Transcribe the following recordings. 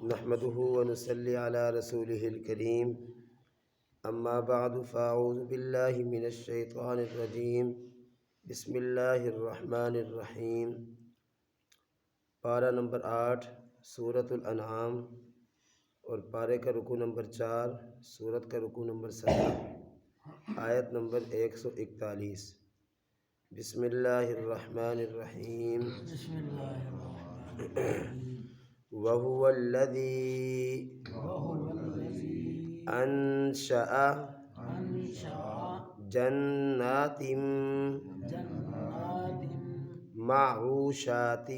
نحمده ونصلي على رسوله الكريم اما بعد فاعوذ بالله من الشیطان الرجیم بسم اللہ الرحمن الرحیم۔ پارہ نمبر 8 سورۃ الانعام اور پارے کا رکوع نمبر 4، سورت کا رکوع نمبر 17، آیت نمبر 141۔ بسم اللہ الرحمن الرحیم۔ وَهُوَ الَّذِي أَنشَأَ جَنَّاتٍ مَعْرُوشَاتٍ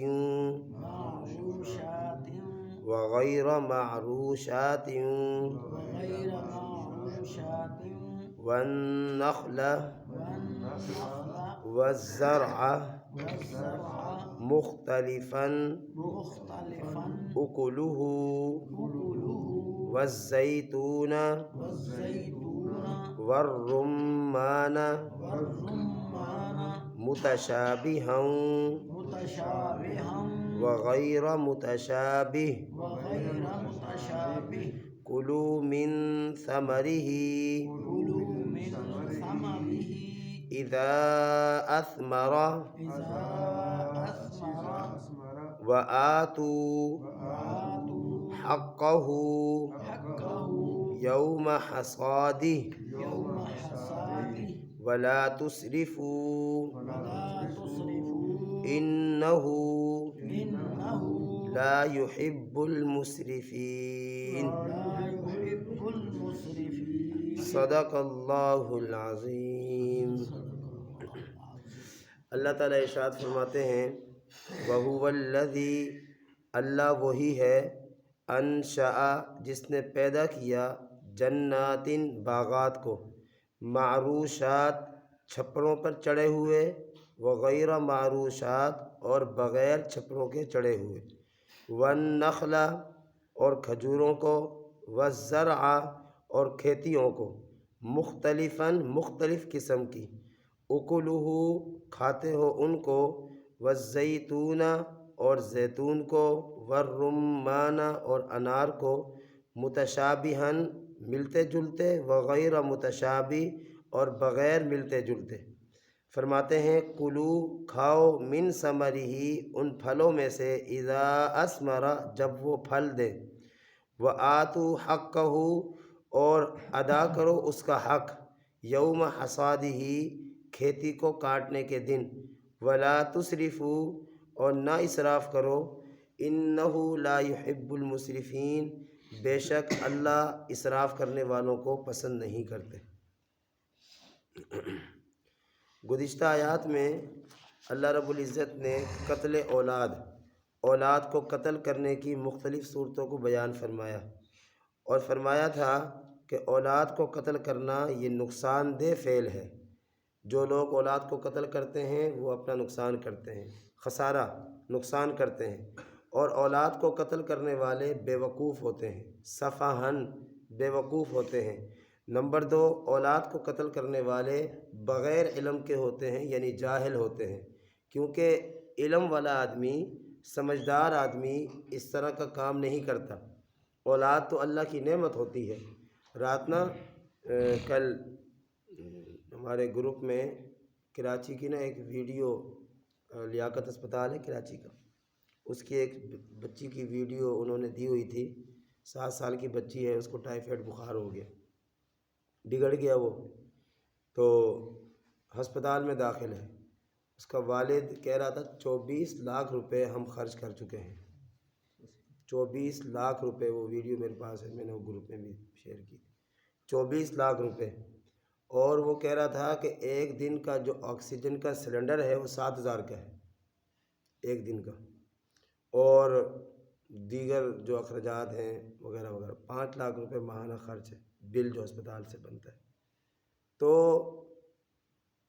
وَغَيْرَ مَعْرُوشَاتٍ وَالنَّخْلَ وَالزَّرْعَ مُخْتَلِفًا أُكُلُهُ وَالزَّيْتُونَ وَالرُّمَّانَ مُتَشَابِهًا وَغَيْرَ مُتَشَابِهٍ كُلُوا مِن ثَمَرِهِ إِذَا أَثْمَرَ وَآتُوا حَقَّهُ يَوْمَ حَصَادِهِ وَلَا تُسْرِفُوا إِنَّهُ لَا يُحِبُّ الْمُسْرِفِينَ۔ صدق اللہ العظیم۔ اللہ تعالیٰ ارشاد فرماتے ہیں وَهُوَ الَّذِي، اللہ وہی ہے، انشأ جس نے پیدا کیا، جنات باغات کو، معروشات چھپروں پر چڑھے ہوئے، وغیر معروشات اور بغیر چھپروں کے چڑھے ہوئے، والنخل اور کھجوروں کو، والزرع اور کھیتیوں کو، مختلفاً مختلف قسم کی، اکلہ کھاتے ہو ان کو، والزیتون اور زیتون کو، والرمان اور انار کو، متشابہاً ملتے جلتے، وغیر متشابہ اور بغیر ملتے جلتے۔ فرماتے ہیں کلو کھاؤ، من ثمرہ ان پھلوں میں سے، اذا اثمر جب وہ پھل دے، وآتوا حقہ اور ادا کرو اس کا حق، یوم حصادہ کھیتی کو کاٹنے کے دن، ولا تسرفوا اور نہ اسراف کرو، انہ لا یحب المسرفین بے شک اللہ اسراف کرنے والوں کو پسند نہیں کرتے۔ گزشتہ آیات میں اللہ رب العزت نے قتل اولاد کو قتل کرنے کی مختلف صورتوں کو بیان فرمایا، اور فرمایا تھا کہ اولاد کو قتل کرنا یہ نقصان دہ فعل ہے۔ جو لوگ اولاد کو قتل کرتے ہیں وہ اپنا نقصان کرتے ہیں، خسارہ نقصان کرتے ہیں، اور اولاد کو قتل کرنے والے بے وقوف ہوتے ہیں، سفہاً بے وقوف ہوتے ہیں۔ نمبر 2، اولاد کو قتل کرنے والے بغیر علم کے ہوتے ہیں، یعنی جاہل ہوتے ہیں، کیونکہ علم والا آدمی، سمجھدار آدمی اس طرح کا کام نہیں کرتا۔ اولاد تو اللہ کی نعمت ہوتی ہے۔ رات کل ہمارے گروپ میں کراچی کی ایک ویڈیو، لیاقت اسپتال ہے کراچی کا، اس کی ایک بچی کی ویڈیو انہوں نے دی ہوئی تھی۔ 7 سال کی بچی ہے، اس کو ٹائیفائڈ بخار ہو گیا، بگڑ گیا وہ، تو ہسپتال میں داخل ہے۔ اس کا والد کہہ رہا تھا 24 لاکھ روپے ہم خرچ کر چکے ہیں، 24 لاکھ روپے، وہ ویڈیو میرے پاس ہے، میں نے وہ گروپ میں بھی شیئر کی، 24 لاکھ روپے۔ اور وہ کہہ رہا تھا کہ ایک دن کا جو آکسیجن کا سلنڈر ہے وہ 7,000 کا ہے ایک دن کا، اور دیگر جو اخراجات ہیں وغیرہ وغیرہ، 5 لاکھ روپے ماہانہ خرچ ہے، بل جو اسپتال سے بنتا ہے۔ تو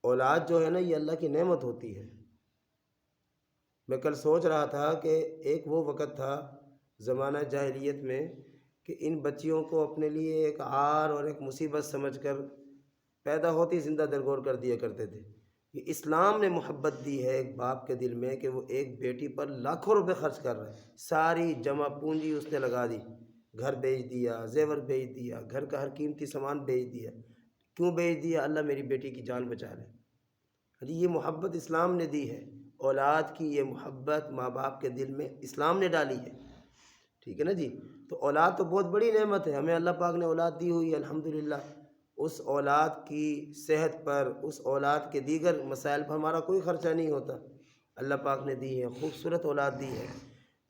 اولاد جو ہے نا، یہ اللہ کی نعمت ہوتی ہے۔ میں کل سوچ رہا تھا کہ ایک وہ وقت تھا زمانہ جاہلیت میں کہ ان بچیوں کو اپنے لیے ایک عار اور ایک مصیبت سمجھ کر پیدا ہوتی زندہ درگور کر دیا کرتے تھے، کہ اسلام نے محبت دی ہے ایک باپ کے دل میں کہ وہ ایک بیٹی پر لاکھوں روپے خرچ کر رہا ہے، ساری جمع پونجی اس نے لگا دی، گھر بیچ دیا، زیور بیچ دیا، گھر کا ہر قیمتی سامان بیچ دیا۔ کیوں بیچ دیا؟ اللہ میری بیٹی کی جان بچا لے۔ جی یہ محبت اسلام نے دی ہے، اولاد کی یہ محبت ماں باپ کے دل میں اسلام نے ڈالی ہے، ٹھیک ہے نا جی۔ تو اولاد تو بہت بڑی نعمت ہے، ہمیں اللہ پاک نے اولاد دی ہوئی ہے الحمدللہ۔ اس اولاد کی صحت پر، اس اولاد کے دیگر مسائل پر ہمارا کوئی خرچہ نہیں ہوتا، اللہ پاک نے دی ہے، خوبصورت اولاد دی ہے۔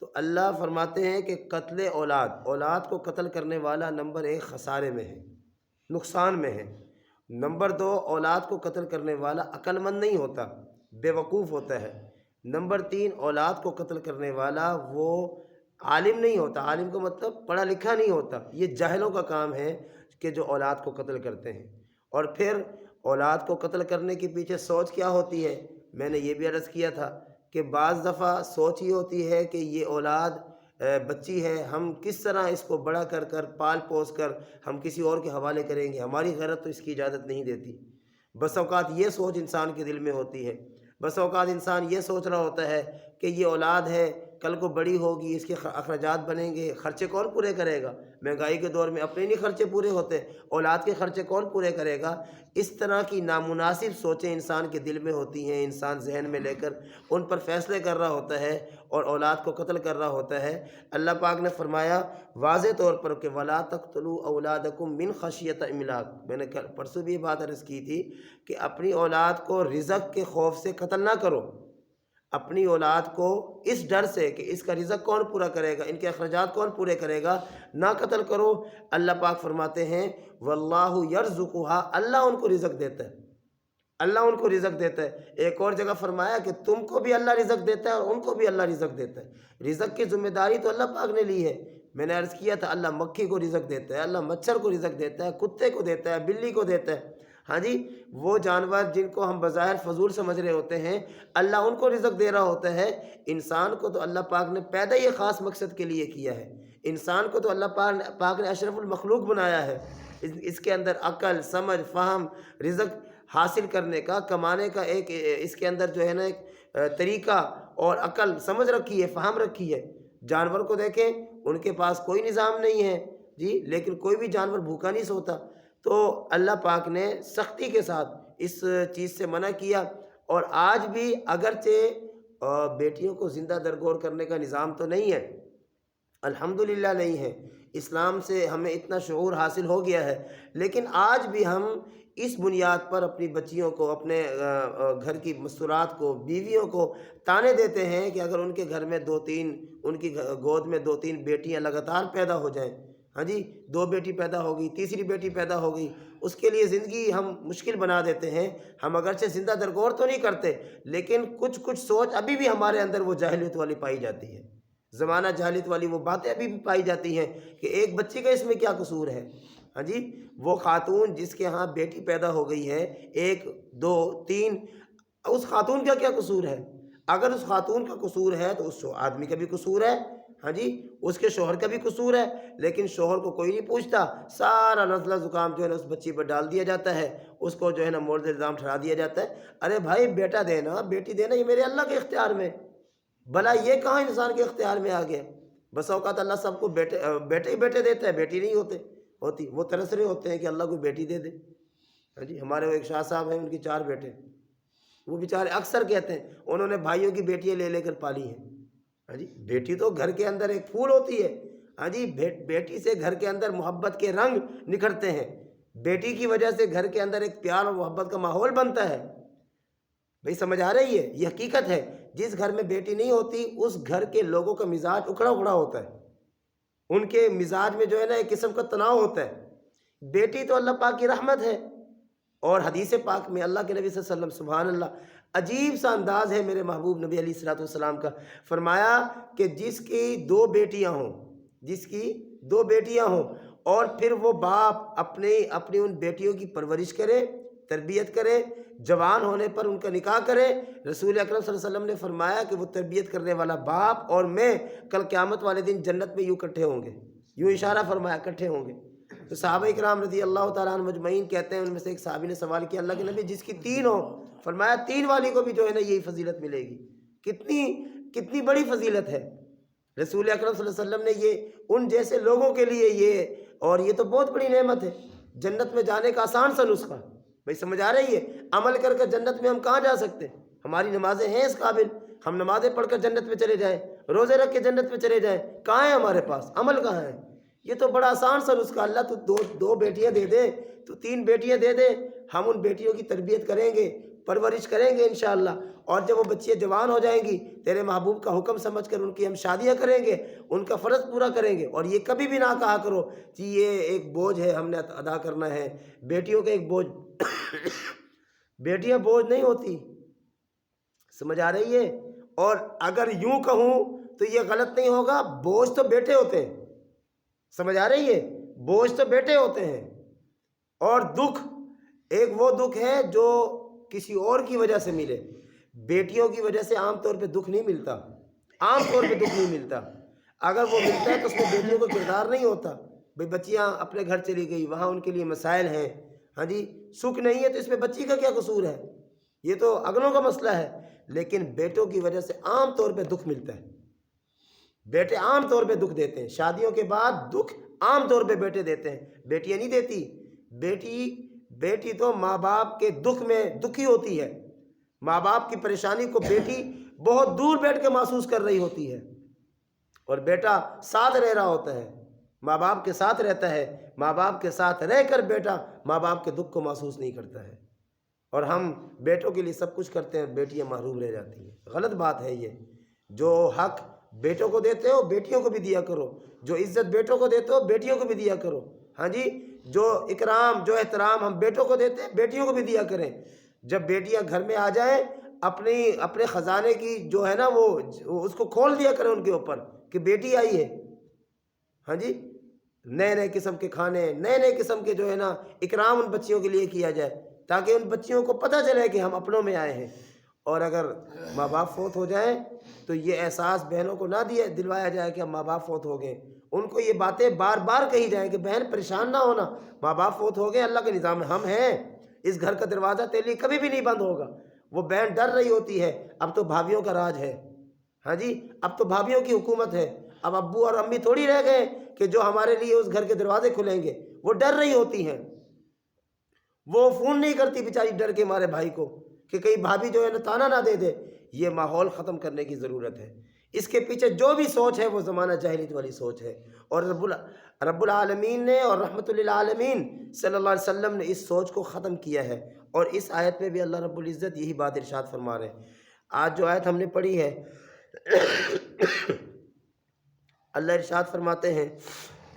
تو اللہ فرماتے ہیں کہ قتل اولاد، اولاد کو قتل کرنے والا نمبر 1 خسارے میں ہے، نقصان میں ہے۔ نمبر 2 اولاد کو قتل کرنے والا عقل مند نہیں ہوتا، بے وقوف ہوتا ہے۔ نمبر 3 اولاد کو قتل کرنے والا وہ عالم نہیں ہوتا، عالم کا مطلب پڑھا لکھا نہیں ہوتا، یہ جاہلوں کا کام ہے کہ جو اولاد کو قتل کرتے ہیں۔ اور پھر اولاد کو قتل کرنے کے پیچھے سوچ کیا ہوتی ہے؟ میں نے یہ بھی عرض کیا تھا کہ بعض دفعہ سوچ یہ ہوتی ہے کہ یہ اولاد بچی ہے، ہم کس طرح اس کو بڑا کر کر پال پوس کر ہم کسی اور کے حوالے کریں گے، ہماری غیرت تو اس کی اجازت نہیں دیتی۔ بس اوقات یہ سوچ انسان کے دل میں ہوتی ہے، بس اوقات انسان یہ سوچ رہا ہوتا ہے کہ یہ اولاد ہے، کل کو بڑی ہوگی، اس کے اخراجات بنیں گے، خرچے کون پورے کرے گا؟ مہنگائی کے دور میں اپنے نہیں خرچے پورے ہوتے، اولاد کے خرچے کون پورے کرے گا؟ اس طرح کی نامناسب سوچیں انسان کے دل میں ہوتی ہیں، انسان ذہن میں لے کر ان پر فیصلے کر رہا ہوتا ہے اور اولاد کو قتل کر رہا ہوتا ہے۔ اللہ پاک نے فرمایا واضح طور پر کہ وَلَا تَقْتُلُوا أَوْلَادَكُمْ مِنْ خَشْيَةِ إِمْلَاقٍ، میں نے پرسوں بھی یہ بات عرض کی تھی کہ اپنی اولاد کو رزق کے خوف سے قتل نہ کرو، اپنی اولاد کو اس ڈر سے کہ اس کا رزق کون پورا کرے گا، ان کے اخراجات کون پورے کرے گا، نہ قتل کرو۔ اللہ پاک فرماتے ہیں وَاللَّهُ يَرْزُقُهَا، اللہ ان کو رزق دیتا ہے، اللہ ان کو رزق دیتا ہے۔ ایک اور جگہ فرمایا کہ تم کو بھی اللہ رزق دیتا ہے اور ان کو بھی اللہ رزق دیتا ہے۔ رزق کی ذمہ داری تو اللہ پاک نے لی ہے۔ میں نے عرض کیا تھا اللہ مکھی کو رزق دیتا ہے، اللہ مچھر کو رزق دیتا ہے، کتے کو دیتا ہے، بلی کو دیتا ہے۔ ہاں جی، وہ جانور جن کو ہم بظاہر فضول سمجھ رہے ہوتے ہیں اللہ ان کو رزق دے رہا ہوتا ہے۔ انسان کو تو اللہ پاک نے پیدا یہ خاص مقصد کے لیے کیا ہے، انسان کو تو اللہ پاک نے اشرف المخلوق بنایا ہے، اس کے اندر عقل، سمجھ، فہم، رزق حاصل کرنے کا، کمانے کا ایک اس کے اندر جو ہے نا ایک طریقہ اور عقل سمجھ رکھی ہے، فہم رکھی ہے۔ جانور کو دیکھیں ان کے پاس کوئی نظام نہیں ہے جی، لیکن کوئی بھی جانور بھوکا نہیں سوتا۔ تو اللہ پاک نے سختی کے ساتھ اس چیز سے منع کیا، اور آج بھی اگرچہ بیٹیوں کو زندہ درگور کرنے کا نظام تو نہیں ہے، الحمدللہ نہیں ہے، اسلام سے ہمیں اتنا شعور حاصل ہو گیا ہے، لیکن آج بھی ہم اس بنیاد پر اپنی بچیوں کو، اپنے گھر کی مستورات کو، بیویوں کو تانے دیتے ہیں کہ اگر ان کے گھر میں ان کی گود میں 2-3 بیٹیاں لگاتار پیدا ہو جائیں، ہاں جی 2 بیٹی پیدا ہو گئی، تیسری بیٹی پیدا ہو گئی، اس کے لیے زندگی ہم مشکل بنا دیتے ہیں۔ ہم اگرچہ زندہ درگور تو نہیں کرتے، لیکن کچھ سوچ ابھی بھی ہمارے اندر وہ جاہلیت والی پائی جاتی ہے، زمانہ جاہلیت والی وہ باتیں ابھی بھی پائی جاتی ہیں کہ ایک بچی کا اس میں کیا قصور ہے۔ ہاں جی، وہ خاتون جس کے ہاں بیٹی پیدا ہو گئی ہے 1 2 3، اس خاتون کا کیا قصور ہے؟ اگر اس خاتون کا قصور ہے تو اس آدمی کا بھی قصور ہے، ہاں جی اس کے شوہر کا بھی قصور ہے، لیکن شوہر کو کوئی نہیں پوچھتا، سارا نزلہ زکام جو ہے نا اس بچی پر ڈال دیا جاتا ہے، اس کو جو ہے نا مورد الزام ٹھہرا دیا جاتا ہے۔ ارے بھائی بیٹا دینا، بیٹی دینا یہ میرے اللہ کے اختیار میں، بھلا یہ کہاں انسان کے اختیار میں آ گیا؟ بس اوقات اللہ سب کو بیٹے ہی بیٹے دیتا ہے، بیٹی نہیں ہوتی، وہ ترس رہے ہوتے ہیں کہ اللہ کو بیٹی دے دے۔ ہاں جی، ہمارے وہ ایک شاہ صاحب ہیں، ان کی 4 بیٹے، وہ بیچارے اکثر کہتے ہیں انہوں نے بھائیوں کی بیٹیاں لے کر پالی ہیں۔ ہاں جی، بیٹی تو گھر کے اندر ایک پھول ہوتی ہے، ہاں جی بیٹی سے گھر کے اندر محبت کے رنگ نکھرتے ہیں، بیٹی کی وجہ سے گھر کے اندر ایک پیار اور محبت کا ماحول بنتا ہے۔ بھئی سمجھ آ رہی ہے؟ یہ حقیقت ہے، جس گھر میں بیٹی نہیں ہوتی اس گھر کے لوگوں کا مزاج اکھڑا ہوتا ہے، ان کے مزاج میں جو ہے نا ایک قسم کا تناؤ ہوتا ہے۔ بیٹی تو اللہ پاک کی رحمت ہے، اور حدیث پاک میں اللہ کے نبی صلی اللہ علیہ وسلم سبحان اللہ عجیب سا انداز ہے میرے محبوب نبی علیہ الصلوۃ والسلام کا، فرمایا کہ جس کی 2 بیٹیاں ہوں اور پھر وہ باپ اپنی ان بیٹیوں کی پرورش کرے، تربیت کرے، جوان ہونے پر ان کا نکاح کرے، رسول اکرم صلی اللہ علیہ وسلم نے فرمایا کہ وہ تربیت کرنے والا باپ اور میں کل قیامت والے دن جنت میں یوں اکٹھے ہوں گے، یوں اشارہ فرمایا اکٹھے ہوں گے۔ تو صحابہ کرام رضی اللہ تعالیٰ عنہ مجمعین کہتے ہیں، ان میں سے ایک صحابی نے سوال کیا اللہ کے نبی جس کی 3 ہو، فرمایا 3 والی کو بھی جو ہے نا یہی فضیلت ملے گی۔ کتنی بڑی فضیلت ہے۔ رسول اکرم صلی اللہ علیہ وسلم نے یہ ان جیسے لوگوں کے لیے اور یہ تو بہت بڑی نعمت ہے، جنت میں جانے کا آسان سا نسخہ۔ بھائی سمجھ آ رہی ہے؟ عمل کر کے جنت میں ہم کہاں جا سکتے ہیں؟ ہماری نمازیں ہیں اس قابل، ہم نمازیں پڑھ کر جنت میں چلے جائیں، روزے رکھ کے جنت میں چلے جائیں، کہاں ہے ہمارے پاس؟ عمل کہاں ہے؟ یہ تو بڑا آسان سا نسخہ، اللہ تو دو بیٹیاں دے دے، تو 3 بیٹیاں دے دے، ہم ان بیٹیوں کی تربیت کریں گے، پرورش کریں گے انشاءاللہ، اور جب وہ بچیاں جوان ہو جائیں گی تیرے محبوب کا حکم سمجھ کر ان کی ہم شادیاں کریں گے، ان کا فرض پورا کریں گے۔ اور یہ کبھی بھی نہ کہا کرو کہ یہ ایک بوجھ ہے ہم نے ادا کرنا ہے، بیٹیوں کا ایک بوجھ بیٹیاں بوجھ نہیں ہوتی، سمجھ آ رہی ہے؟ اور اگر یوں کہوں تو یہ غلط نہیں ہوگا، بوجھ تو بیٹے ہوتے ہیں، سمجھ آ رہی ہے؟ بوجھ تو بیٹے ہوتے ہیں، اور دکھ ایک وہ دکھ ہے جو کسی اور کی وجہ سے ملے، بیٹیوں کی وجہ سے عام طور پہ دکھ نہیں ملتا، عام طور پہ دکھ نہیں ملتا۔ اگر وہ ملتا ہے تو اس میں بیٹیوں کو کردار نہیں ہوتا، بھئی بچیاں اپنے گھر چلی گئی، وہاں ان کے لیے مسائل ہیں، ہاں جی، سکھ نہیں ہے تو اس میں بچی کا کیا قصور ہے؟ یہ تو اگلوں کا مسئلہ ہے۔ لیکن بیٹوں کی وجہ سے عام طور پہ دکھ ملتا ہے، بیٹے عام طور پہ دکھ دیتے ہیں، شادیوں کے بعد دکھ عام طور پہ بیٹے دیتے ہیں، بیٹیاں نہیں دیتی۔ بیٹی تو ماں باپ کے دکھ میں دکھی ہوتی ہے، ماں باپ کی پریشانی کو بیٹی بہت دور بیٹھ کے محسوس کر رہی ہوتی ہے، اور بیٹا ساتھ رہ رہا ہوتا ہے، ماں باپ کے ساتھ رہتا ہے، ماں باپ کے ساتھ رہ کر بیٹا ماں باپ کے دکھ کو محسوس نہیں کرتا ہے، اور ہم بیٹوں کے لیے سب کچھ کرتے ہیں، بیٹیاں محروم رہ جاتی ہیں۔ غلط بات ہے یہ۔ جو حق بیٹوں کو دیتے ہو بیٹیوں کو بھی دیا کرو، جو عزت بیٹوں کو دیتے ہو بیٹیوں کو بھی دیا کرو، ہاں جی، جو اکرام جو احترام ہم بیٹوں کو دیتے ہیں بیٹیوں کو بھی دیا کریں۔ جب بیٹیاں گھر میں آ جائیں اپنے خزانے کی جو ہے نا وہ اس کو کھول دیا کریں ان کے اوپر کہ بیٹی آئی ہے، ہاں جی، نئے قسم کے کھانے، نئے قسم کے جو ہے نا اکرام ان بچیوں کے لیے کیا جائے، تاکہ ان بچیوں کو پتہ چلے کہ ہم اپنوں میں آئے ہیں۔ اور اگر ماں باپ فوت ہو جائیں تو یہ احساس بہنوں کو نہ دلوایا جائے کہ ہم ماں باپ فوت ہو گئے، ان کو یہ باتیں بار بار کہی جائیں کہ بہن پریشان نہ ہونا، ماں باپ فوت ہو گئے، اللہ کے نظام میں ہم ہیں، اس گھر کا دروازہ تیرے لیے کبھی بھی نہیں بند ہوگا۔ وہ بہن ڈر رہی ہوتی ہے، اب تو بھابھیوں کا راج ہے، ہاں جی، اب تو بھابھیوں کی حکومت ہے، اب ابو اور امی تھوڑی رہ گئے کہ جو ہمارے لیے اس گھر کے دروازے کھلیں گے۔ وہ ڈر رہی ہوتی ہیں، وہ فون نہیں کرتی بیچاری ڈر کے مارے بھائی کو کہ کہیں بھابھی جو ہے نا تانا نہ دے دے۔ یہ ماحول ختم کرنے کی ضرورت ہے۔ اس کے پیچھے جو بھی سوچ ہے وہ زمانہ جاہلیت والی سوچ ہے، اور رب العالمین نے اور رحمت للعالمین صلی اللہ علیہ وسلم نے اس سوچ کو ختم کیا ہے، اور اس آیت میں بھی اللہ رب العزت یہی بات ارشاد فرما رہے ہیں۔ آج جو آیت ہم نے پڑھی ہے اللہ ارشاد فرماتے ہیں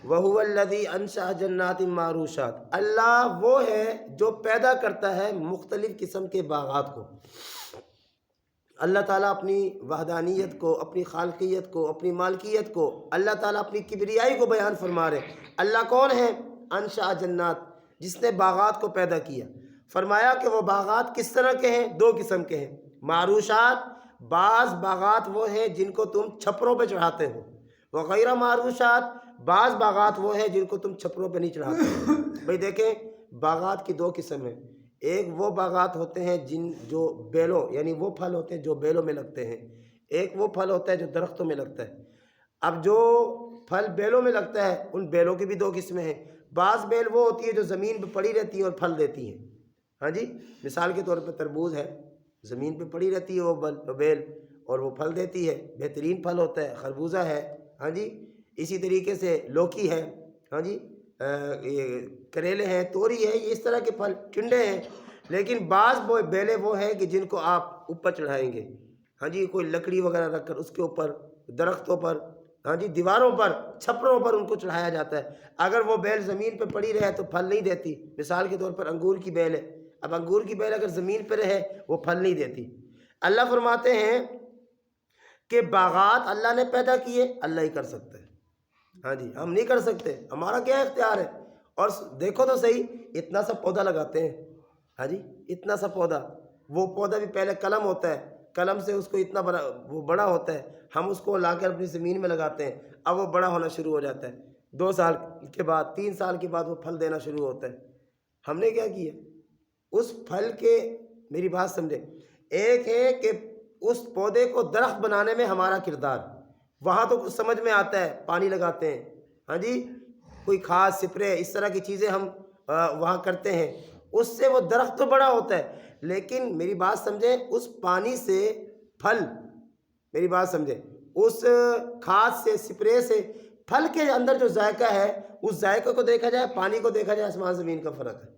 وَهُوَ الَّذِي أَنشَأَ جَنَّاتٍ مَّعْرُوشَاتٍ، اللہ وہ ہے جو پیدا کرتا ہے مختلف قسم کے باغات کو۔ اللہ تعالیٰ اپنی وحدانیت کو، اپنی خالقیت کو، اپنی مالکیت کو، اللہ تعالیٰ اپنی کبریائی کو بیان فرما رہے ہیں۔ اللہ کون ہے؟ انشاء جنات، جس نے باغات کو پیدا کیا۔ فرمایا کہ وہ باغات کس طرح کے ہیں؟ 2 قسم کے ہیں۔ معروشات، بعض باغات وہ ہیں جن کو تم چھپروں پہ چڑھاتے ہو، وغیرہ معروشات، بعض باغات وہ ہیں جن کو تم چھپروں پہ نہیں چڑھاتے۔ بھئی دیکھیں، باغات کی 2 قسم ہیں۔ ایک وہ باغات ہوتے ہیں جو بیلوں یعنی وہ پھل ہوتے ہیں جو بیلوں میں لگتے ہیں، ایک وہ پھل ہوتا ہے جو درختوں میں لگتا ہے۔ اب جو پھل بیلوں میں لگتا ہے ان بیلوں کی بھی 2 قسمیں ہیں۔ بعض بیل وہ ہوتی ہے جو زمین پہ پڑی رہتی ہیں اور پھل دیتی ہیں، ہاں جی، مثال کے طور پہ تربوز ہے، زمین پہ پڑی رہتی ہے وہ بیل اور وہ پھل دیتی ہے، بہترین پھل ہوتا ہے۔ خربوزہ ہے، ہاں جی، اسی طریقے سے لوکی ہے، ہاں جی، کریلے ہیں، توری ہے، یہ اس طرح کے پھل ٹنڈے ہیں۔ لیکن بعض بیلیں وہ ہیں کہ جن کو آپ اوپر چڑھائیں گے، ہاں جی، کوئی لکڑی وغیرہ رکھ کر اس کے اوپر، درختوں پر، ہاں جی، دیواروں پر، چھپروں پر ان کو چڑھایا جاتا ہے۔ اگر وہ بیل زمین پہ پڑی رہے تو پھل نہیں دیتی۔ مثال کے طور پر انگور کی بیل ہے، اب انگور کی بیل اگر زمین پہ رہے وہ پھل نہیں دیتی۔ اللہ فرماتے ہیں کہ باغات اللہ نے پیدا کیے، اللہ ہی کر سکتا ہے، ہاں جی، ہم نہیں کر سکتے، ہمارا کیا اختیار ہے؟ اور دیکھو تو صحیح، اتنا سا پودا لگاتے ہیں، ہاں جی، اتنا سا پودا، وہ پودا بھی پہلے قلم ہوتا ہے، قلم سے اس کو اتنا بڑا ہوتا ہے، ہم اس کو لا کر اپنی زمین میں لگاتے ہیں، اب وہ بڑا ہونا شروع ہو جاتا ہے۔ 2 سال کے بعد 3 سال کے بعد وہ پھل دینا شروع ہوتا ہے۔ ہم نے کیا کیا؟ اس پھل کے، میری بات سمجھے، ایک ہے کہ اس پودے کو درخت بنانے میں ہمارا کردار، وہاں تو کچھ سمجھ میں آتا ہے، پانی لگاتے ہیں، ہاں جی، کوئی کھاد سپرے اس طرح کی چیزیں ہم وہاں کرتے ہیں، اس سے وہ درخت تو بڑا ہوتا ہے، لیکن میری بات سمجھیں، اس پانی سے پھل، میری بات سمجھیں، اس کھاد سے سپرے سے پھل کے اندر جو ذائقہ ہے، اس ذائقے کو دیکھا جائے، پانی کو دیکھا جائے، آسمان زمین کا فرق ہے،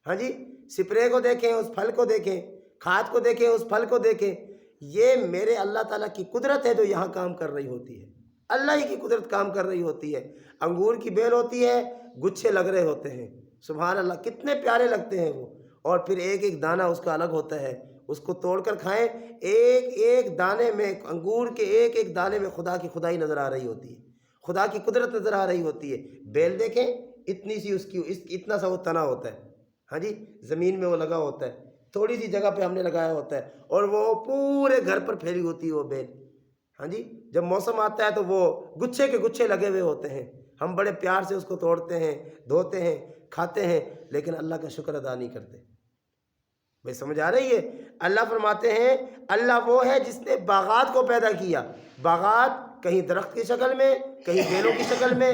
ہاں جی، سپرے کو دیکھیں، اس پھل کو دیکھیں، کھاد کو دیکھیں، اس پھل کو دیکھیں، یہ میرے اللہ تعالیٰ کی قدرت ہے جو یہاں کام کر رہی ہوتی ہے، اللہ ہی کی قدرت کام کر رہی ہوتی ہے۔ انگور کی بیل ہوتی ہے، گچھے لگ رہے ہوتے ہیں، سبحان اللہ، کتنے پیارے لگتے ہیں وہ، اور پھر ایک ایک دانہ اس کا الگ ہوتا ہے، اس کو توڑ کر کھائیں، ایک ایک دانے میں، انگور کے ایک ایک دانے میں خدا کی خدائی نظر آ رہی ہوتی ہے، خدا کی قدرت نظر آ رہی ہوتی ہے۔ بیل دیکھیں، اتنی سی اس کی، اتنا سا وہ تنا ہوتا ہے، ہاں جی، زمین میں وہ لگا ہوتا ہے، تھوڑی سی جگہ پہ ہم نے لگایا ہوتا ہے، اور وہ پورے گھر پر پھیلی ہوتی ہے وہ بیل، ہاں جی، جب موسم آتا ہے تو وہ گچھے کے گچھے لگے ہوئے ہوتے ہیں، ہم بڑے پیار سے اس کو توڑتے ہیں، دھوتے ہیں، کھاتے ہیں، لیکن اللہ کا شکر ادا نہیں کرتے۔ بھائی سمجھ آ رہی ہے؟ اللہ فرماتے ہیں، اللہ وہ ہے جس نے باغات کو پیدا کیا، باغات کہیں درخت کی شکل میں، کہیں بیلوں کی شکل میں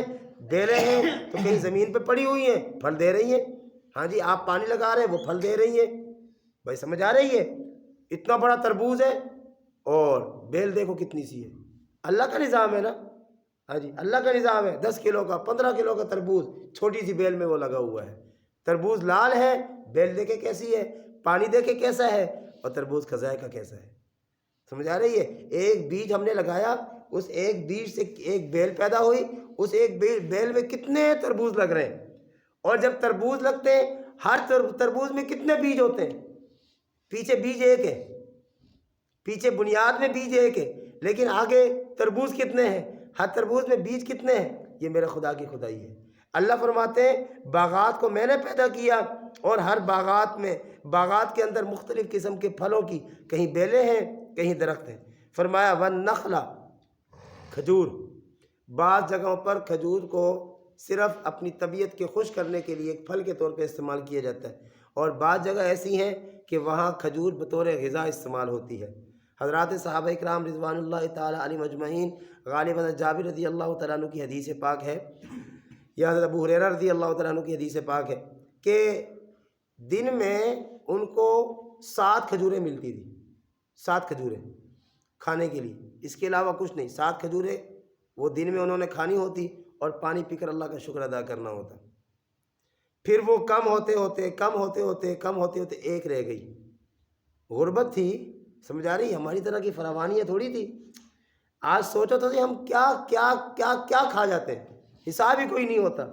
دے رہے ہیں، تو کہیں زمین پہ پڑی ہوئی ہیں، پھل دے رہی ہیں، ہاں جی، آپ پانی لگا رہے ہیں، وہ پھل دے رہی ہیں۔ بھائی سمجھ آ رہی ہے؟ اتنا بڑا تربوز ہے اور بیل دیکھو کتنی سی ہے، اللہ کا نظام ہے نا، ہاں جی، اللہ کا نظام ہے، 10 کلو کا، 15 کلو کا تربوز چھوٹی سی بیل میں وہ لگا ہوا ہے، تربوز لال ہے، بیل دیکھے کیسی ہے، پانی دیکھے کیسا ہے، اور تربوز کا ذائقہ کیسا ہے، سمجھ آ رہی ہے؟ ایک بیج ہم نے لگایا، اس ایک بیج سے ایک بیل پیدا ہوئی، اس ایک بیل میں کتنے تربوز لگ رہے ہیں، اور جب تربوز لگتے ہیں، ہر تربوز میں کتنے بیج ہوتے ہیں؟ پیچھے بیج ایک ہے، پیچھے بنیاد میں بیج ایک ہے، لیکن آگے تربوز کتنے ہیں، ہر تربوز میں بیج کتنے ہیں؟ یہ میرے خدا کی خدائی ہے۔ اللہ فرماتے ہیں، باغات کو میں نے پیدا کیا، اور ہر باغات کے اندر مختلف قسم کے پھلوں کی، کہیں بیلیں ہیں، کہیں درخت ہیں۔ فرمایا وَالنَّخْلَ، کھجور، بعض جگہوں پر کھجور کو صرف اپنی طبیعت کے خوش کرنے کے لیے ایک پھل کے طور پہ استعمال کیا جاتا ہے، اور بعض جگہ ایسی ہیں کہ وہاں کھجور بطور غذا استعمال ہوتی ہے۔ حضرات صحابہ اکرام رضوان اللہ تعالیٰ علیہ مجمعین، غالباً جابر رضی اللہ تعالیٰ عنہ کی حدیث پاک ہے، یا حضرت ابو ہریرہ رضی اللہ تعالیٰ عنہ کی حدیث پاک ہے کہ دن میں ان کو 7 کھجوریں ملتی تھی، 7 کھجوریں کھانے کے لیے، اس کے علاوہ کچھ نہیں، 7 کھجوریں وہ دن میں انہوں نے کھانی ہوتی، اور پانی پی کر اللہ کا شکر ادا کرنا ہوتا۔ پھر وہ کم ہوتے ہوتے ایک رہ گئی، غربت تھی، سمجھ آ رہی؟ ہماری طرح کی فراوانی تھوڑی تھی، آج سوچو تو ہم کیا کیا کیا کیا کھا جاتے ہیں، حساب ہی کوئی نہیں ہوتا،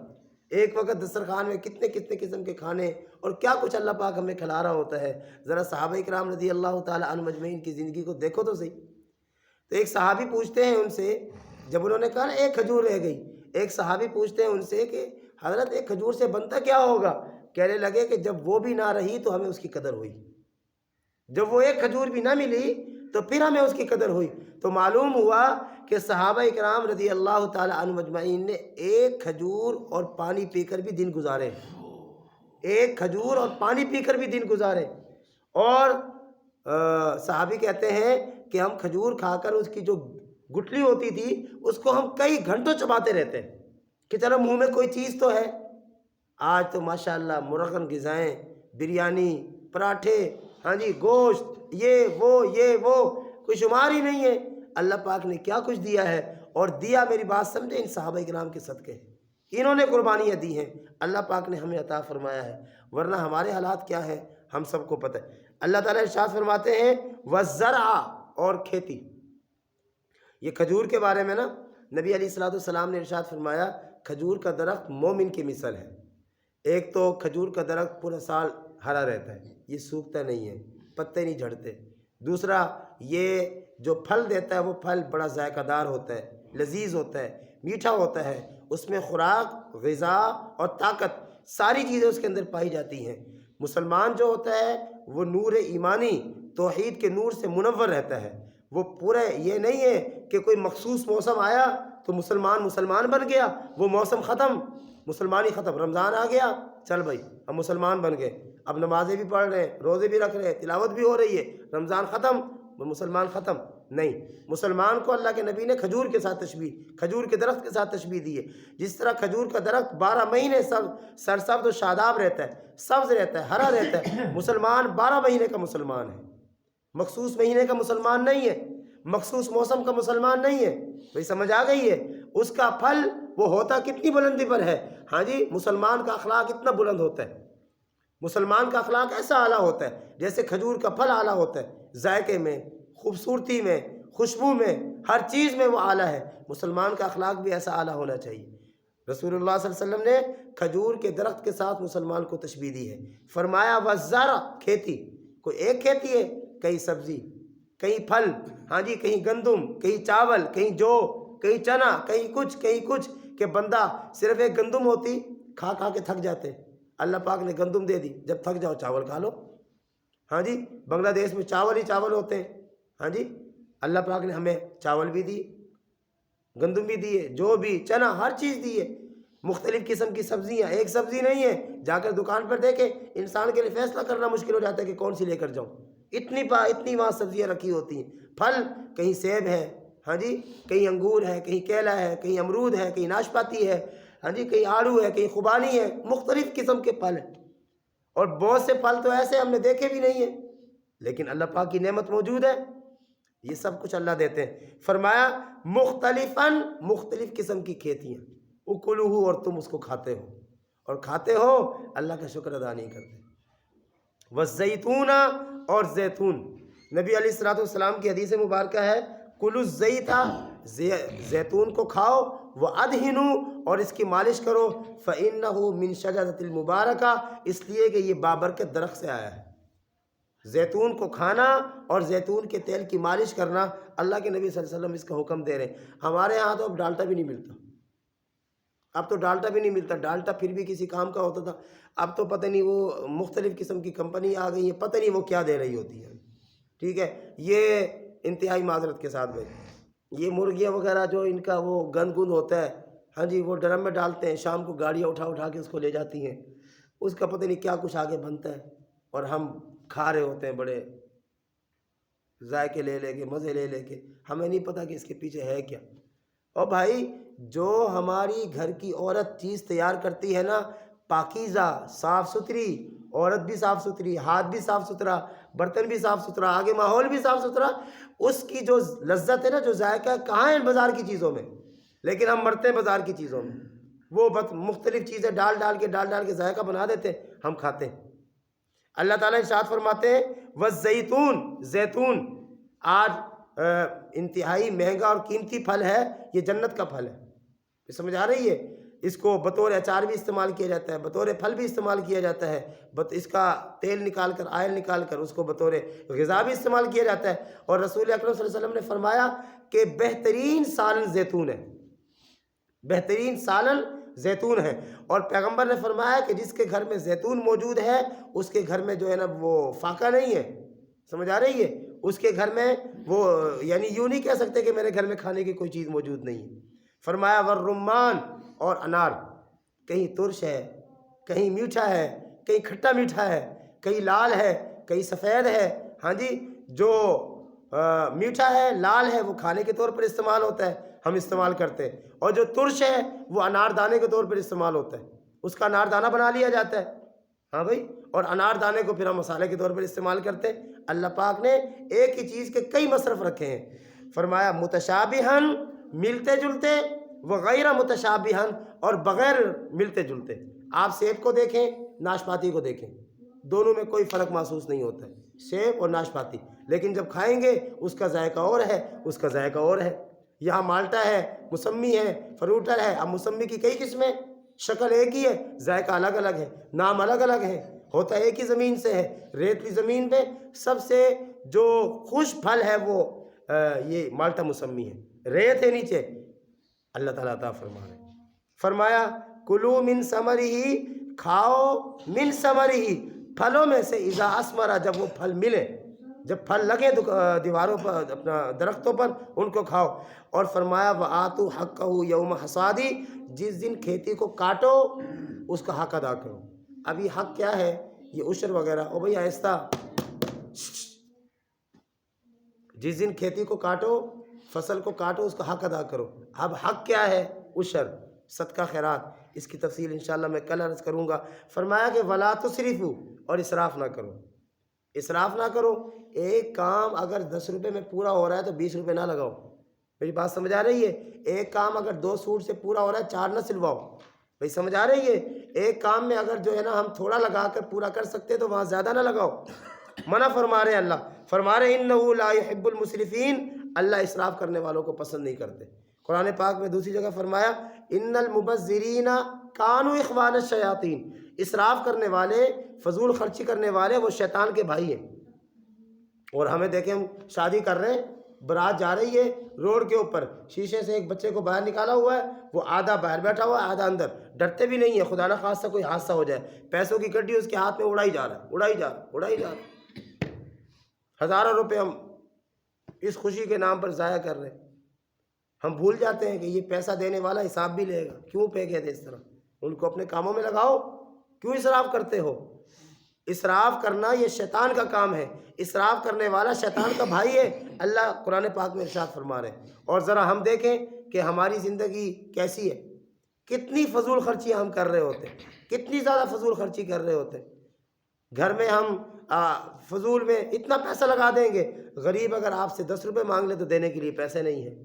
ایک وقت دسترخوان میں کتنے کتنے قسم کے کھانے، اور کیا کچھ اللہ پاک ہمیں کھلا رہا ہوتا ہے۔ ذرا صحابہ کرام رضی اللہ تعالیٰ عنہ مجمعین کی زندگی کو دیکھو تو صحیح۔ تو ایک صحابی پوچھتے ہیں ان سے، جب انہوں نے کہا نا ایک کھجور رہ گئی، ایک صحابی پوچھتے ہیں ان سے کہ حضرت ایک کھجور سے بنتا کیا ہوگا؟ کہنے لگے کہ جب وہ بھی نہ رہی تو ہمیں اس کی قدر ہوئی، جب وہ ایک کھجور بھی نہ ملی تو پھر ہمیں اس کی قدر ہوئی۔ تو معلوم ہوا کہ صحابہ اکرام رضی اللہ تعالیٰ عنہ مجمعین نے ایک کھجور اور پانی پی کر بھی دن گزارے، ایک کھجور اور پانی پی کر بھی دن گزارے، اور صحابی کہتے ہیں کہ ہم کھجور کھا کر اس کی جو گٹلی ہوتی تھی اس کو ہم کئی گھنٹوں چباتے رہتے ہیں کہ چلو منہ میں کوئی چیز تو ہے۔ آج تو ماشاءاللہ مرغن غذائیں، بریانی، پراٹھے، ہاں جی، گوشت، یہ وہ کوئی شمار ہی نہیں ہے۔ اللہ پاک نے کیا کچھ دیا ہے، اور دیا، میری بات سمجھے، ان صحابہ کرام کے صدقے، انہوں نے قربانیاں دی ہیں، اللہ پاک نے ہمیں عطا فرمایا ہے، ورنہ ہمارے حالات کیا ہیں ہم سب کو پتہ ہے۔ اللہ تعالیٰ ارشاد فرماتے ہیں وَالزَّرْعَ، اور کھیتی۔ یہ کھجور کے بارے میں نا نبی علیہ الصلوۃ والسلام نے ارشاد فرمایا، کھجور کا درخت مومن کی مثل ہے۔ ایک تو کھجور کا درخت پورا سال ہرا رہتا ہے، یہ سوکھتا نہیں ہے، پتے نہیں جھڑتے۔ دوسرا، یہ جو پھل دیتا ہے وہ پھل بڑا ذائقہ دار ہوتا ہے، لذیذ ہوتا ہے، میٹھا ہوتا ہے، اس میں خوراک، غذا اور طاقت ساری چیزیں اس کے اندر پائی جاتی ہیں۔ مسلمان جو ہوتا ہے وہ نور ایمانی، توحید کے نور سے منور رہتا ہے، وہ پورے یہ نہیں ہے کہ کوئی مخصوص موسم آیا تو مسلمان بن گیا، وہ موسم ختم، مسلمانی ختم، رمضان آ گیا چل بھائی ہم مسلمان بن گئے، اب نمازیں بھی پڑھ رہے ہیں، روزے بھی رکھ رہے ہیں، تلاوت بھی ہو رہی ہے، رمضان ختم وہ مسلمان ختم نہیں۔ مسلمان کو اللہ کے نبی نے کھجور کے ساتھ تشبیہ، کھجور کے درخت کے ساتھ تشبیہ دی ہے۔ جس طرح کھجور کا درخت 12 مہینے سرسبز و شاداب رہتا ہے، سبز رہتا ہے، ہرا رہتا ہے، مسلمان 12 مہینے کا مسلمان ہے، مخصوص مہینے کا مسلمان نہیں ہے، مخصوص موسم کا مسلمان نہیں ہے۔ بھئی سمجھ آ گئی ہے؟ اس کا پھل وہ ہوتا کتنی بلندی پر ہے، ہاں جی، مسلمان کا اخلاق اتنا بلند ہوتا ہے، مسلمان کا اخلاق ایسا اعلیٰ ہوتا ہے جیسے کھجور کا پھل اعلیٰ ہوتا ہے، ذائقے میں، خوبصورتی میں، خوشبو میں، ہر چیز میں وہ اعلیٰ ہے۔ مسلمان کا اخلاق بھی ایسا اعلیٰ ہونا چاہیے۔ رسول اللہ صلی اللہ علیہ وسلم نے کھجور کے درخت کے ساتھ مسلمان کو تشبیہ دی ہے، فرمایا وَالزَّرْعَ، کھیتی، کوئی ایک کھیتی ہے، کہیں سبزی، کہیں پھل، ہاں جی، کہیں گندم، کہیں چاول، کہیں جو، کہیں چنا، کہیں کچھ کہ بندہ صرف ایک گندم ہوتی کھا کے تھک جاتے، اللہ پاک نے گندم دے دی، جب تھک جاؤ چاول کھا لو، ہاں جی، بنگلہ دیش میں چاول ہی چاول ہوتے ہیں، ہاں جی، اللہ پاک نے ہمیں چاول بھی دی، گندم بھی دی ہے، جو بھی، چنا، ہر چیز دی ہے، مختلف قسم کی سبزیاں، ایک سبزی نہیں ہے، جا کر دکان پر دیکھیں انسان کے لیے فیصلہ کرنا مشکل ہو جاتا ہے کہ کون سی لے کر جاؤں، اتنی وہاں سبزیاں رکھی ہوتی ہیں، پھل، کہیں سیب ہے، ہاں جی، کہیں انگور ہے، کہیں کیلا ہے، کہیں امرود ہے، کہیں ناشپاتی ہے، ہاں جی، کہیں آڑو ہے، کہیں خوبانی ہے، مختلف قسم کے پھل ہیں، اور بہت سے پھل تو ایسے ہم نے دیکھے بھی نہیں ہیں، لیکن اللہ پاک کی نعمت موجود ہے، یہ سب کچھ اللہ دیتے ہیں۔ فرمایا مختلف قسم کی کھیتیاں، اکلوہ، اور تم اس کو کھاتے ہو، اور کھاتے ہو اللہ کا شکر ادا نہیں کرتے۔ والزیتون، اور زیتون، نبی علیہ الصلوۃ والسلام کی حدیث مبارکہ ہے کلوا الزیت، زیتون کو کھاؤ، وادہنوا، اور اس کی مالش کرو، فإنہ من شجرۃ المبارکہ، اس لیے کہ یہ بابرکت درخت سے آیا ہے۔ زیتون کو کھانا اور زیتون کے تیل کی مالش کرنا، اللہ کے نبی صلی اللہ علیہ وسلم اس کا حکم دے رہے ہیں۔ ہمارے ہاں تو اب ڈالٹا بھی نہیں ملتا، اب تو ڈالٹا بھی نہیں ملتا، ڈالٹا پھر بھی کسی کام کا ہوتا تھا، اب تو پتہ نہیں وہ مختلف قسم کی کمپنی آ گئی ہیں، پتہ نہیں وہ کیا دے رہی ہوتی ہیں، ٹھیک ہے۔ یہ انتہائی معذرت کے ساتھ بھائی، یہ مرغیاں وغیرہ جو ان کا وہ گند ہوتا ہے، ہاں جی، وہ ڈرم میں ڈالتے ہیں، شام کو گاڑیاں اٹھا کے اس کو لے جاتی ہیں، اس کا پتہ نہیں کیا کچھ آگے بنتا ہے، اور ہم کھا رہے ہوتے ہیں بڑے ذائقے لے کے، مزے لے کے، ہمیں نہیں پتہ کہ اس کے پیچھے ہے کیا۔ اور بھائی جو ہماری گھر کی عورت چیز تیار کرتی ہے نا، پاکیزہ، صاف ستھری، عورت بھی صاف ستھری، ہاتھ بھی صاف ستھرا، برتن بھی صاف ستھرا، آگے ماحول بھی صاف ستھرا، اس کی جو لذت ہے نا، جو ذائقہ ہے، کہاں ہے بازار کی چیزوں میں؟ لیکن ہم مرتے ہیں بازار کی چیزوں میں، وہ مختلف چیزیں ڈال کے ذائقہ بنا دیتے ہیں، ہم کھاتے ہیں۔ اللہ تعالیٰ ارشاد فرماتے ہیں والزیتون، زیتون آج انتہائی مہنگا اور قیمتی پھل ہے، یہ جنت کا پھل ہے، یہ سمجھ آ رہی ہے؟ اس کو بطور اچار بھی استعمال کیا جاتا ہے، بطور پھل بھی استعمال کیا جاتا ہے، اس کا تیل نکال کر، آئل نکال کر اس کو بطور غذا بھی استعمال کیا جاتا ہے۔ اور رسول اکرم صلی اللہ علیہ وسلم نے فرمایا کہ بہترین سالن زیتون ہے، بہترین سالن زیتون ہے، اور پیغمبر نے فرمایا کہ جس کے گھر میں زیتون موجود ہے اس کے گھر میں جو ہے نا وہ فاقہ نہیں ہے، سمجھ آ رہی ہے؟ اس کے گھر میں وہ، یعنی یوں نہیں کہہ سکتے کہ میرے گھر میں کھانے کی کوئی چیز موجود نہیں ہے۔ فرمایا والرمان، اور انار، کہیں ترش ہے، کہیں میٹھا ہے، کہیں کھٹا میٹھا ہے، کہیں لال ہے، کہیں سفید ہے، ہاں جی، جو میٹھا ہے، لال ہے، وہ کھانے کے طور پر استعمال ہوتا ہے، ہم استعمال کرتے ہیں، اور جو ترش ہے وہ انار دانے کے طور پر استعمال ہوتا ہے، اس کا انار دانہ بنا لیا جاتا ہے، ہاں بھائی، اور انار دانے کو پھر ہم مسالے کے طور پر استعمال کرتے ہیں۔ اللہ پاک نے ایک ہی چیز کے کئی مصرف رکھے ہیں، فرمایا متشابہن، ملتے جلتے، وغیرہ متشابہن، اور بغیر ملتے جلتے۔ آپ سیب کو دیکھیں، ناشپاتی کو دیکھیں، دونوں میں کوئی فرق محسوس نہیں ہوتا ہے، سیب اور ناشپاتی، لیکن جب کھائیں گے اس کا ذائقہ اور ہے، اس کا ذائقہ اور ہے۔ یہاں مالٹا ہے، موسمی ہے، فروٹر ہے، اب موسمی کی کئی قسمیں، شکل ایک ہی ہے، ذائقہ الگ الگ ہے، نام الگ الگ ہے، ہوتا ایک ہی زمین سے ہے۔ ریتلی زمین پہ سب سے جو خوش پھل ہے وہ یہ مالٹا موسمی ہے، ریت ہے نیچے، اللہ تعالیٰ عطا فرما رہے۔ فرمایا کلوا من ثمرہ، کھاؤ من ثمرہ، پھلوں میں سے، اذا اثمر، جب وہ پھل ملے، جب پھل لگے دیواروں پر اپنا درختوں پر ان کو کھاؤ. اور فرمایا وآتوا حقہ یوم حصادی، جس دن کھیتی کو کاٹو اس کا حق ادا کرو. اب یہ حق کیا ہے؟ یہ عشر وغیرہ. او بھئی آہستہ. جس دن کھیتی کو کاٹو، فصل کو کاٹو، اس کا حق ادا کرو. اب حق کیا ہے؟ عشر، صدقہ خیرات. اس کی تفصیل انشاءاللہ میں کل عرض کروں گا. فرمایا کہ ولا تسرفوا، اور اسراف نہ کرو. اسراف نہ کرو. ایک کام اگر 10 روپے میں پورا ہو رہا ہے تو 20 روپے نہ لگاؤ. میری بات سمجھ آ رہی ہے؟ ایک کام اگر 2 سوٹ سے پورا ہو رہا ہے 4 نہ سلواؤ. بھائی سمجھ آ رہی ہے؟ ایک کام میں اگر جو ہے نا ہم تھوڑا لگا کر پورا کر سکتے تو وہاں زیادہ نہ لگاؤ. منع فرما رہے ہیں اللہ. فرما رہے ہیں انہ لا يحب المسرفین، اللہ اسراف کرنے والوں کو پسند نہیں کرتے. قرآن پاک میں دوسری جگہ فرمایا ان المبذرین کانوا اخوان الشیاطین، اسراف کرنے والے، فضول خرچی کرنے والے وہ شیطان کے بھائی ہیں. اور ہمیں دیکھیں ہم شادی کر رہے ہیں، برات جا رہی ہے روڈ کے اوپر، شیشے سے ایک بچے کو باہر نکالا ہوا ہے، وہ آدھا باہر بیٹھا ہوا ہے آدھا اندر، ڈرتے بھی نہیں ہے خدا نہ خواستہ کوئی حادثہ ہو جائے. پیسوں کی گڈی اس کے ہاتھ میں اڑائی جا رہا ہے، اڑائی جا رہا، اڑائی جا رہا. ہزاروں روپے ہم اس خوشی کے نام پر ضائع کر رہے ہیں. ہم بھول جاتے ہیں کہ یہ پیسہ دینے والا حساب بھی لے گا. کیوں پھینکے تھے اس طرح؟ ان کو اپنے کاموں میں لگاؤ. کیوں اسراف کرتے ہو؟ اسراف کرنا یہ شیطان کا کام ہے. اسراف کرنے والا شیطان کا بھائی ہے. اللہ قرآن پاک میں ارشاد فرما رہے ہیں. اور ذرا ہم دیکھیں کہ ہماری زندگی کیسی ہے. کتنی فضول خرچی ہم کر رہے ہوتے ہیں، کتنی زیادہ فضول خرچی کر رہے ہوتے ہیں. گھر میں ہم فضول میں اتنا پیسہ لگا دیں گے. غریب اگر آپ سے 10 روپے مانگ لے تو دینے کے لیے پیسے نہیں ہیں.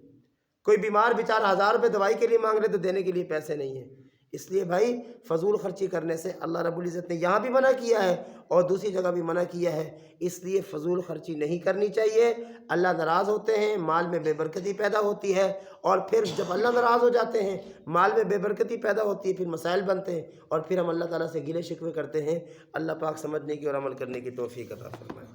کوئی بیمار بیچارہ 1000 روپے دوائی کے لیے مانگ لے تو دینے کے لیے پیسے نہیں ہیں. اس لیے بھائی فضول خرچی کرنے سے اللہ رب العزت نے یہاں بھی منع کیا ہے اور دوسری جگہ بھی منع کیا ہے. اس لیے فضول خرچی نہیں کرنی چاہیے. اللہ ناراض ہوتے ہیں، مال میں بے برکتی پیدا ہوتی ہے، اور پھر جب اللہ ناراض ہو جاتے ہیں، مال میں بے برکتی پیدا ہوتی ہے، پھر مسائل بنتے ہیں اور پھر ہم اللہ تعالیٰ سے گلے شکوے کرتے ہیں. اللہ پاک سمجھنے کی اور عمل کرنے کی توفیق عطا فرمائے.